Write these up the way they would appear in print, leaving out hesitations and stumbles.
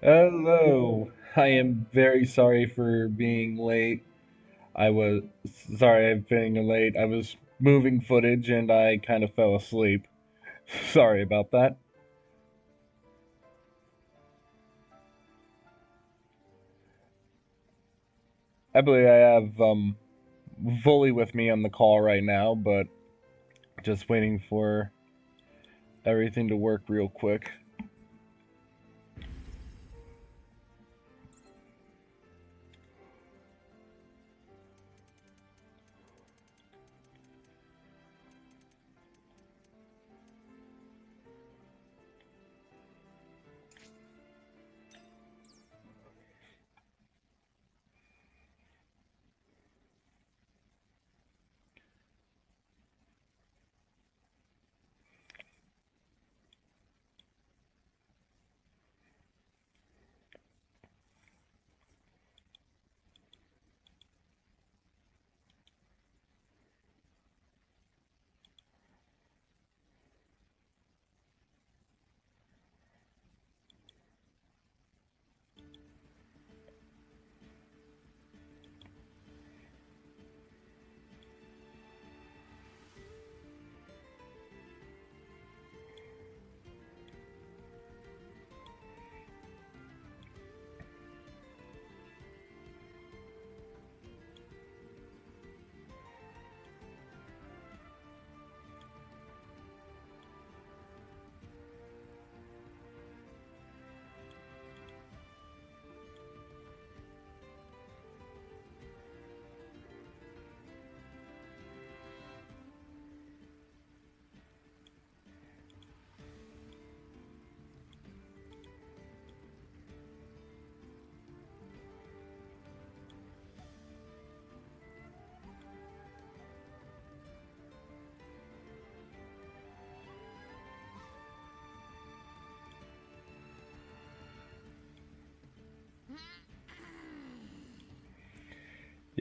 Hello. I am very sorry for being late. I was sorry I'm being late. I was moving footage and I kind of fell asleep. Sorry about that. I believe I have Vuly with me on the call right now, but just waiting for everything to work real quick.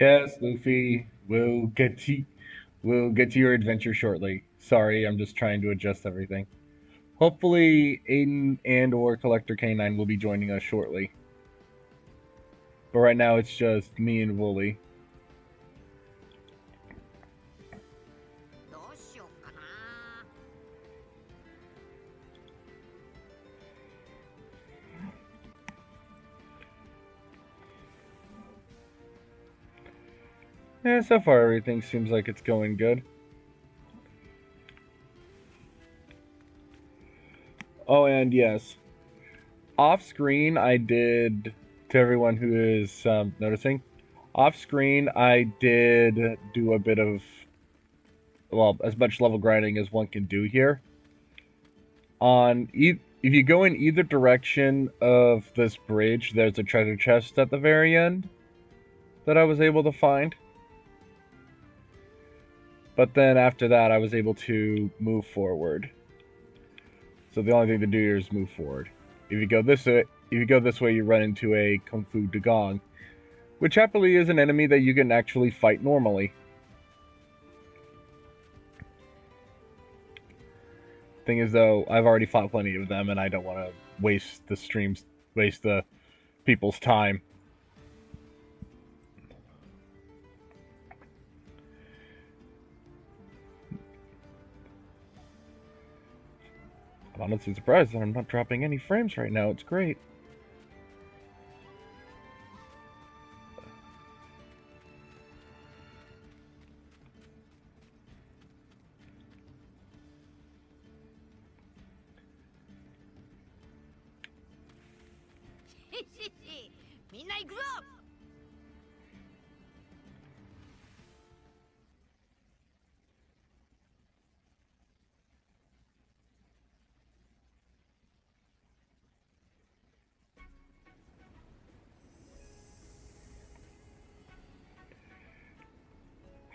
Yes, Luffy, we'll get to your adventure shortly. Sorry, I'm just trying to adjust everything. Hopefully, Aiden and or Collector K9 will be joining us shortly. But right now it's just me and Wooly. Yeah, so far everything seems like it's going good. Oh, and yes, off screen I did, to everyone who is noticing, off screen I did do a bit of, well, as much level grinding as one can do here. If you go in either direction of this bridge, there's a treasure chest at the very end that I was able to find. But then after that, I was able to move forward. So the only thing to do here is move forward. If you go this way, you run into a Kung Fu Dugong, which happily is an enemy that you can actually fight normally. Thing is, though, I've already fought plenty of them, and I don't want to waste the people's time. I'm honestly surprised that I'm not dropping any frames right now. It's great.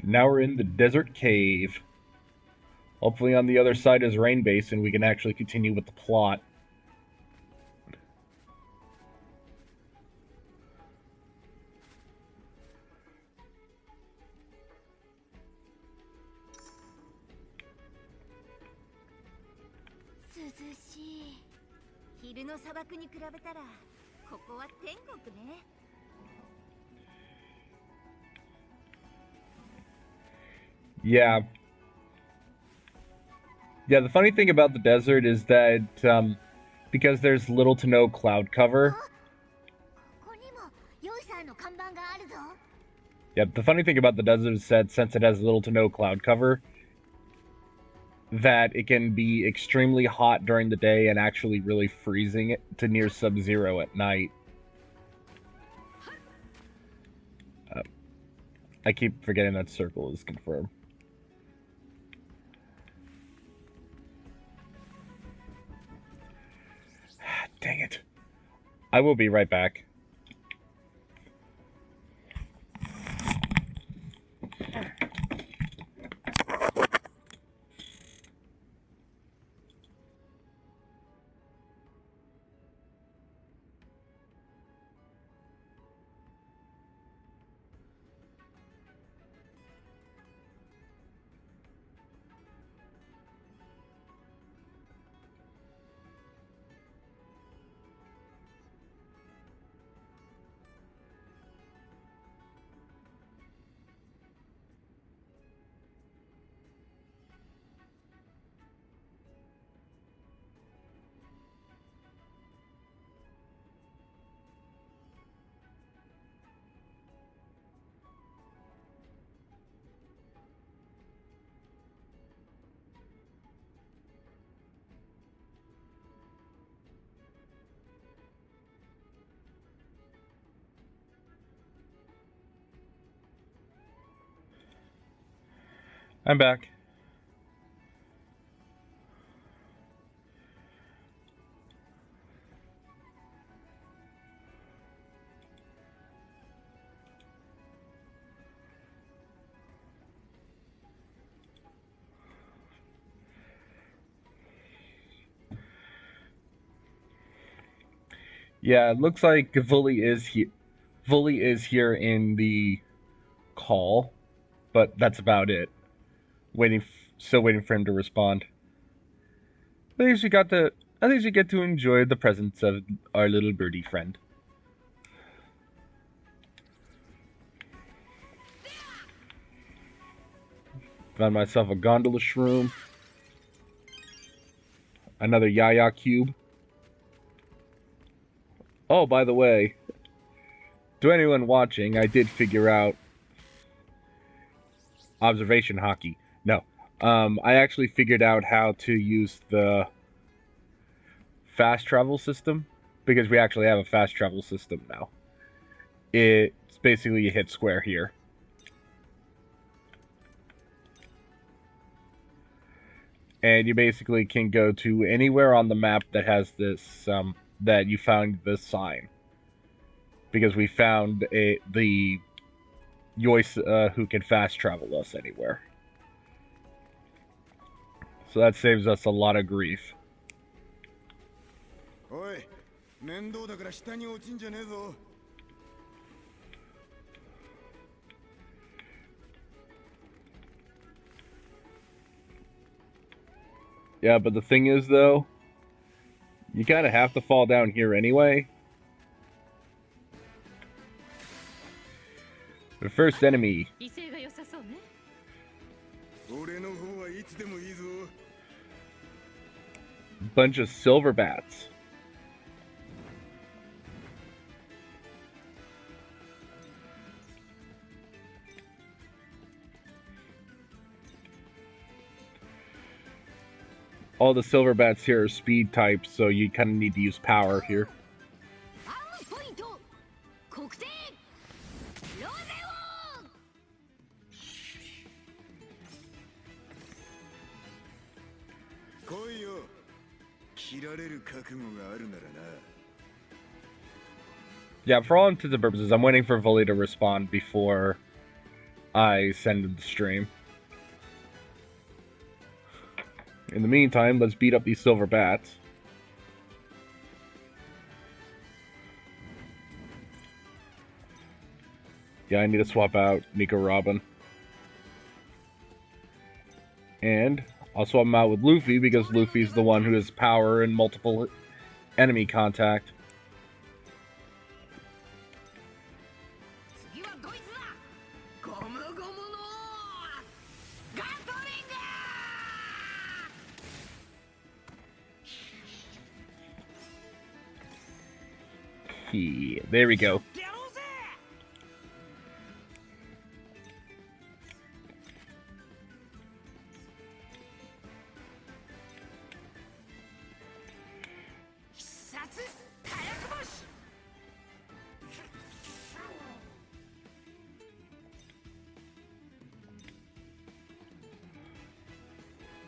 Now we're in the desert cave. Hopefully on the other side is Rain Base and we can actually continue with the plot. Yeah. Yeah, the funny thing about the desert is that because there's little to no cloud cover. Yeah, the funny thing about the desert is that since it has little to no cloud cover, that it can be extremely hot during the day and actually really freezing it to near sub-zero at night. I keep forgetting that circle is confirmed. Dang it. I will be right back. I'm back. Yeah, it looks like Vuly is here. Vuly is here in the call, but that's about it. Still waiting for him to respond. At least we get to enjoy the presence of our little birdie friend. Found myself a gondola shroom. Another Yaya cube. Oh, by the way, to anyone watching, I did figure out observation hockey. No. I actually figured out how to use the fast travel system, because we actually have a fast travel system now. It's basically you hit square here. And you basically can go to anywhere on the map that has this, that you found this sign. Because we found the Yois who can fast travel us anywhere. So that saves us a lot of grief. Oi, yeah, but the thing is, though, you kind of have to fall down here anyway. The first enemy. Bunch of silver bats. All the silver bats here are speed types, so you kind of need to use power here. Yeah, for all intents and purposes, I'm waiting for Vuly to respond before I send the stream. In the meantime, let's beat up these silver bats. Yeah, I need to swap out Nico Robin. And I'll swap him out with Luffy, because Luffy's the one who has power and multiple enemy contact. key. There we go.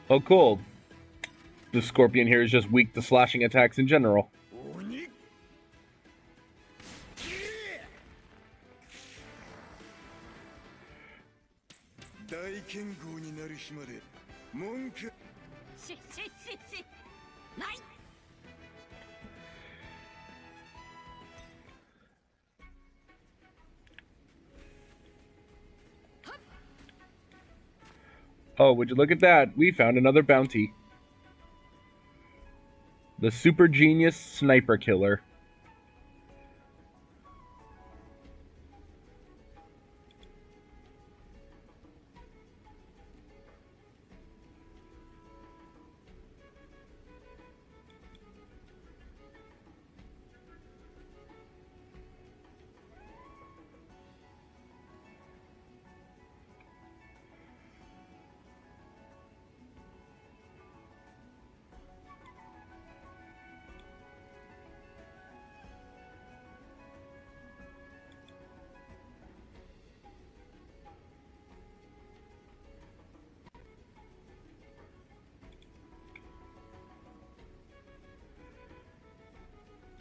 Oh, cool. The scorpion here is just weak to slashing attacks in general. Oh, would you look at that? We found another bounty. The Super Genius Sniper Killer.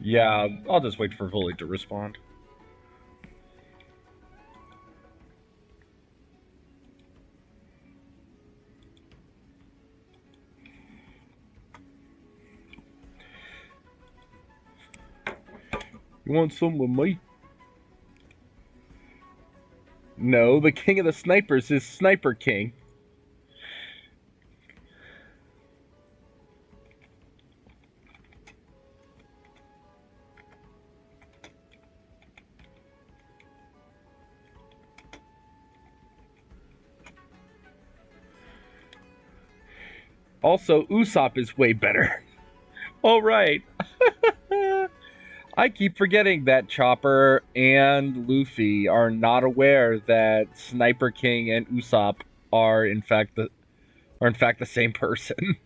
Yeah, I'll just wait for Vuly to respond. You want some with me? No, the king of the snipers is Sniper King. Also, Usopp is way better. Oh, right. I keep forgetting that Chopper and Luffy are not aware that Sniper King and Usopp are in fact the same person.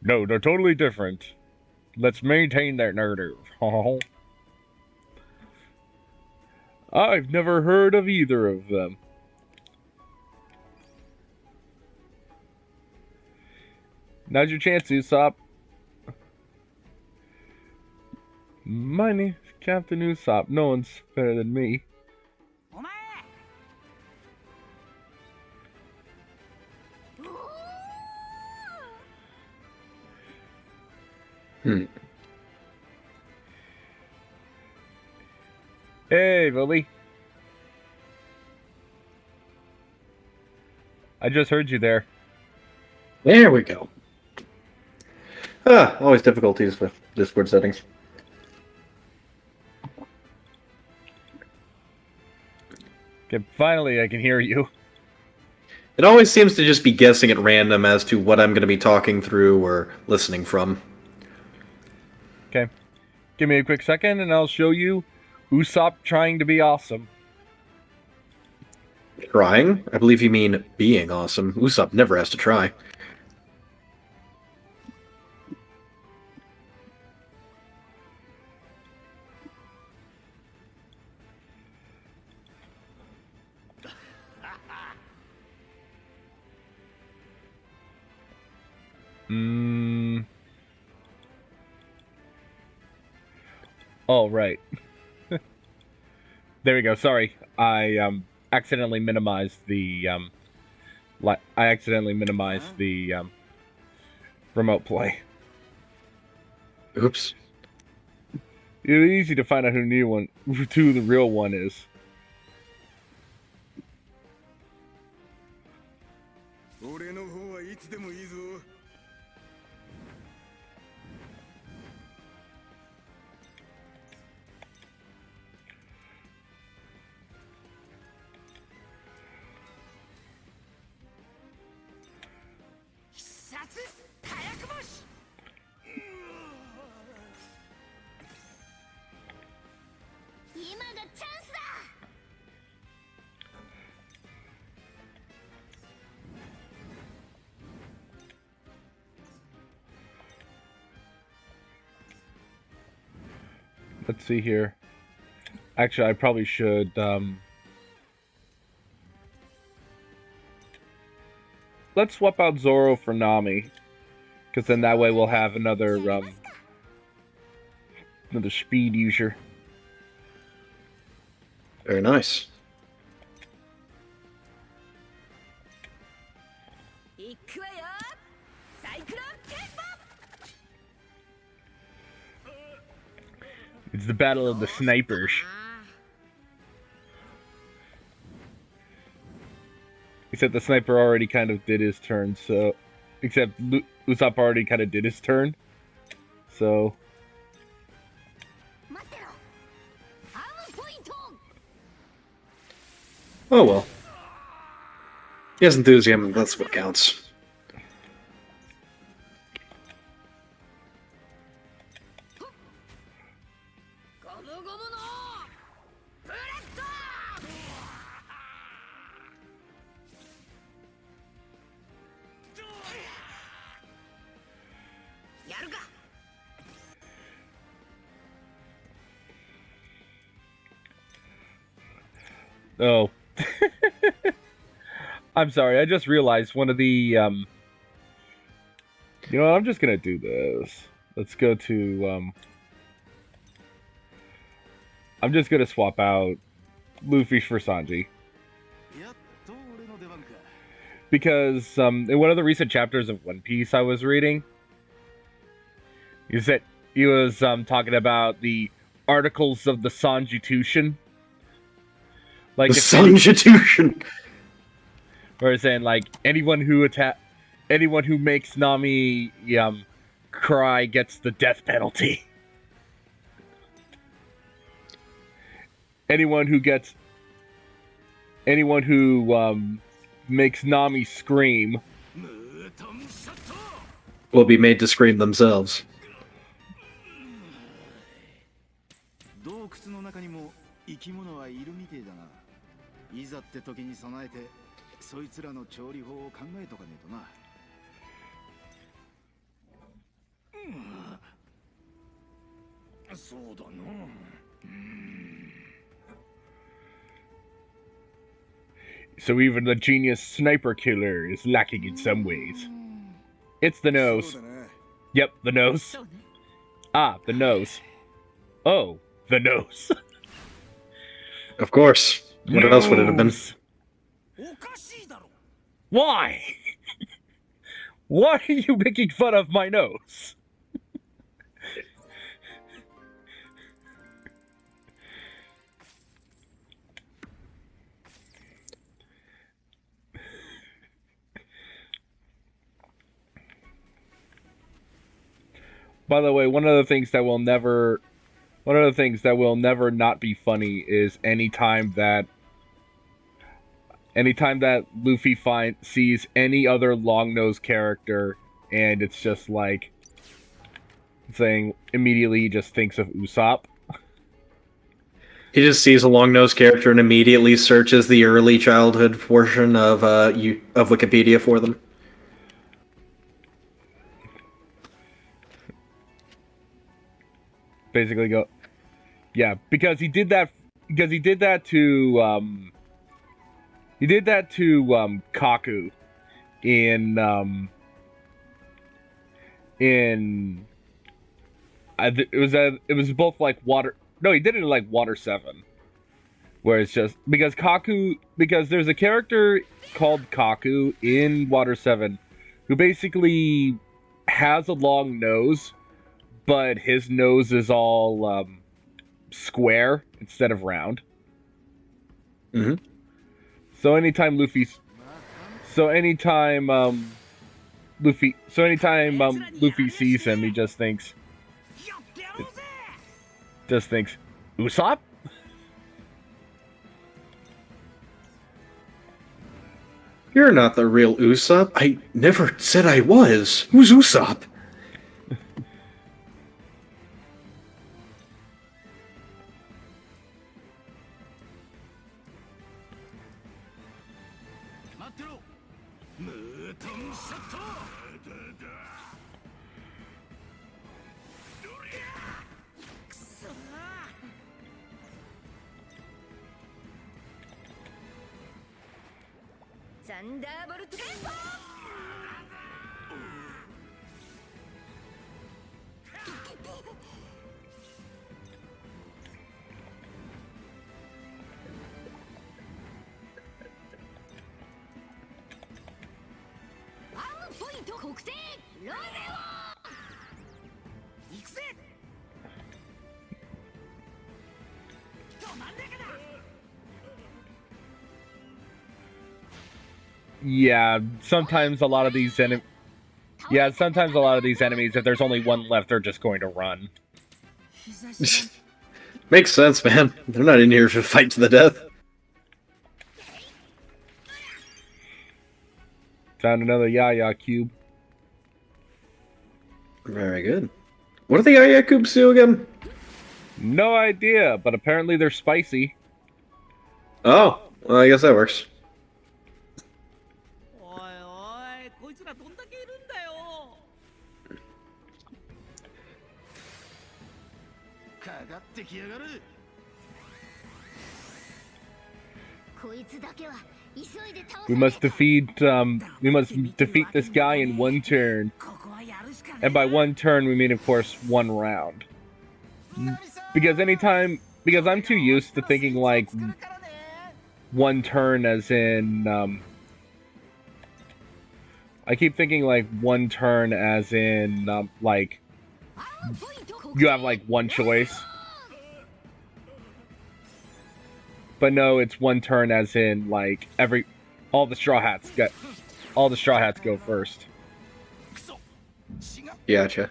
No, they're totally different. Let's maintain that narrative. I've never heard of either of them. Now's your chance, Usopp. My name's Captain Usopp. No one's better than me. Hey, Vuly. I just heard you there. There we go. Always difficulties with Discord settings. Okay, finally I can hear you. It always seems to just be guessing at random as to what I'm going to be talking through or listening from. Okay. Give me a quick second and I'll show you Usopp trying to be awesome. Trying? I believe you mean being awesome. Usopp never has to try. Oh, right. There we go. Sorry. I accidentally minimized the remote play. Oops. It's easy to find out who the real one is. let's see here. Actually, I probably should. Let's swap out Zoro for Nami, because then that way we'll have another speed user. Very nice. It's the battle of the snipers. Except the sniper already kind of did his turn, so... Except Usopp already kind of did his turn. So... Oh well. He has enthusiasm, that's what counts. Oh. I'm sorry, I just realized one of the, You know what, I'm just gonna do this. Let's go to, I'm just gonna swap out Luffy for Sanji. Because, in one of the recent chapters of One Piece I was reading, he was talking about the Articles of the Sanjitution. Like the Sanjitution! Where it's saying, like, anyone who makes Nami cry gets the death penalty. Anyone who makes Nami scream will be made to scream themselves. So even the genius sniper killer is lacking in some ways. It's the nose. Yep, the nose. Ah, the nose. Oh, the nose. Of course. What else would it have been? Why? Why are you making fun of my nose? By the way, one of the things that will never not be funny is anytime that Luffy sees any other long-nosed character, and it's just like saying immediately he just thinks of Usopp. He just sees a long-nosed character and immediately searches the early childhood portion of Wikipedia for them. Basically go, yeah, because he did that to Kaku in it was both like Water. No, he did it in like Water 7, where it's just because there's a character called Kaku in Water 7 who basically has a long nose, but his nose is all square instead of round. Mm-hmm. So anytime Luffy sees him, he just thinks Usopp? You're not the real Usopp. I never said I was. Who's Usopp? Yeah, sometimes a lot of these enemies, if there's only one left, they're just going to run. Makes sense, man. They're not in here to fight to the death. Found another Yaya cube. Very good. What do the Yaya cubes do again? No idea, but apparently they're spicy. Oh, well, I guess that works. We must defeat this guy in one turn. And by one turn, we mean, of course, one round. Because I'm too used to thinking, like, one turn as in, I keep thinking, like, one turn as in, like, you have, like, one choice. But no, it's one turn as in, like, all the Straw Hats go first. Gotcha.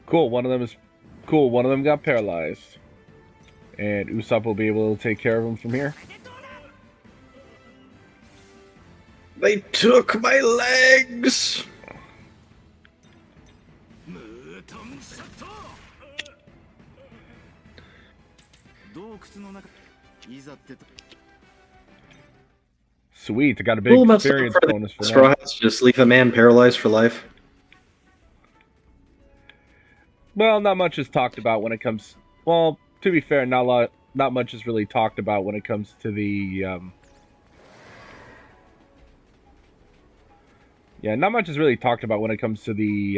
Cool, one of them got paralyzed. And Usopp will be able to take care of him from here. They took my legs! Sweet, I got a big experience bonus for Straw that. Hats just leave a man paralyzed for life. Well, not much is talked about when it comes. Well, to be fair, not much is really talked about when it comes to the. Yeah, not much is really talked about when it comes to the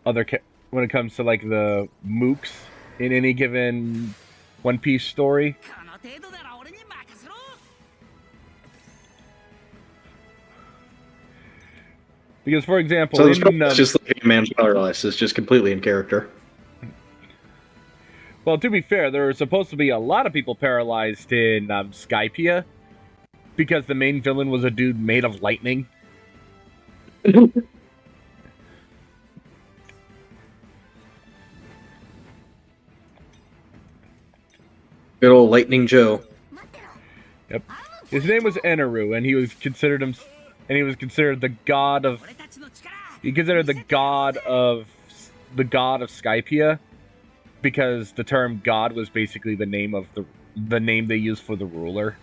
when it comes to like the mooks in any given One Piece story. Because, for example, so this just leaving a man paralyzed is just completely in character. Well, to be fair, there are supposed to be a lot of people paralyzed in Skypiea because the main villain was a dude made of lightning. Good old Lightning Joe. Yep. His name was Eneru, and he was considered the god of. He considered the god of Skypiea, because the term god was basically the name of the name they used for the ruler,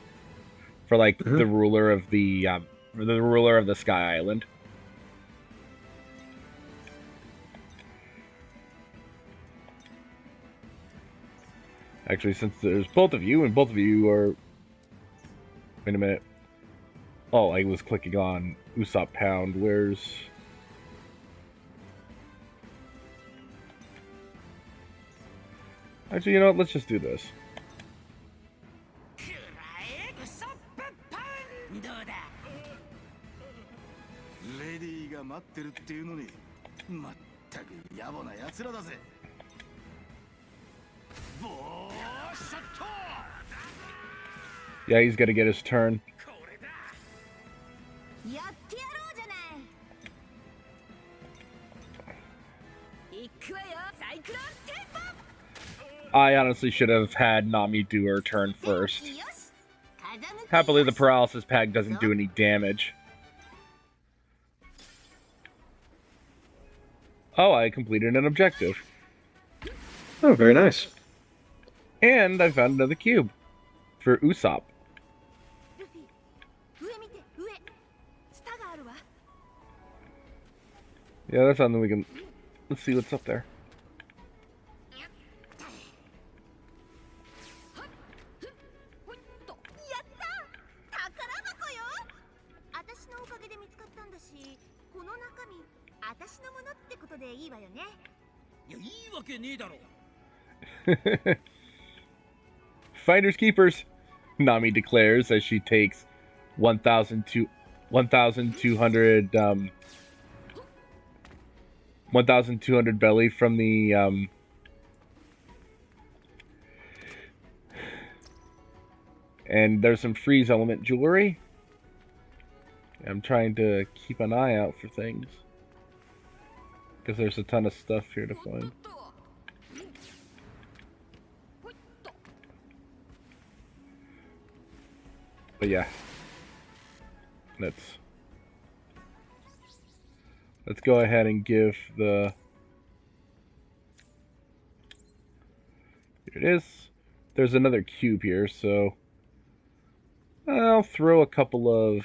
for like the ruler of the Sky Island. Actually, since there's both of you, and both of you are... Wait a minute. Oh, I was clicking on Usopp Pound. Where's... Actually, you know what? Let's just do this. Yeah, he's gonna get his turn. I honestly should have had Nami do her turn first. Happily, the paralysis pack doesn't do any damage. Oh, I completed an objective. Oh, very nice. And I found another cube for Usopp. ルフィ、上見て、上。ツタがあるわ。 Yeah, that's something we can... Let's see what's up there. ほいっと。やった！宝箱よ！私のおかげで見つかったんだし、この中身、私のものってことでいいわよね。いや、いいわけねえだろ。 Finders keepers, Nami declares as she takes 1,200 1,200 belly from the and there's some freeze element jewelry. I'm trying to keep an eye out for things because there's a ton of stuff here to find. But yeah, let's go ahead and give the... Here it is. There's another cube here, so I'll throw a couple of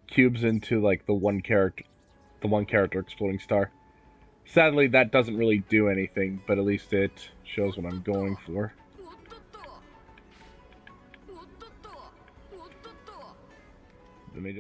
cubes into like the one character exploding star. Sadly, that doesn't really do anything, but at least it shows what I'm going for. Let me just